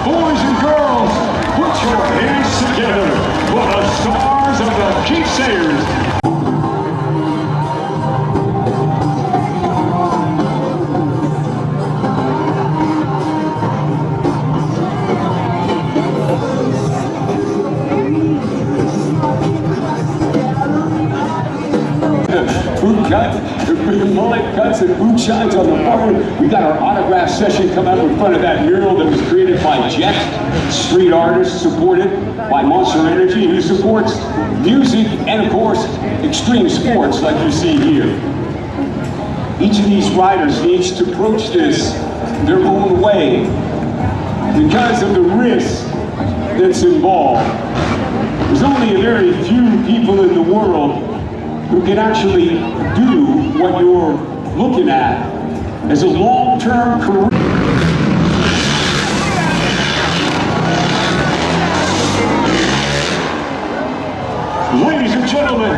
Boys and girls, put your hands together for the stars of the Keith Sayers. Boot cut, the mullet cuts and boot shines on the farm. We got our autograph session coming up in front of that mural that was created by Jet, street artist supported by Monster Energy, who supports music and of course extreme sports like you see here. Each of these riders needs to approach this their own way because of the risk that's involved. There's only a very few people in the world who can actually do what you're looking at as a long-term career. Ladies and gentlemen,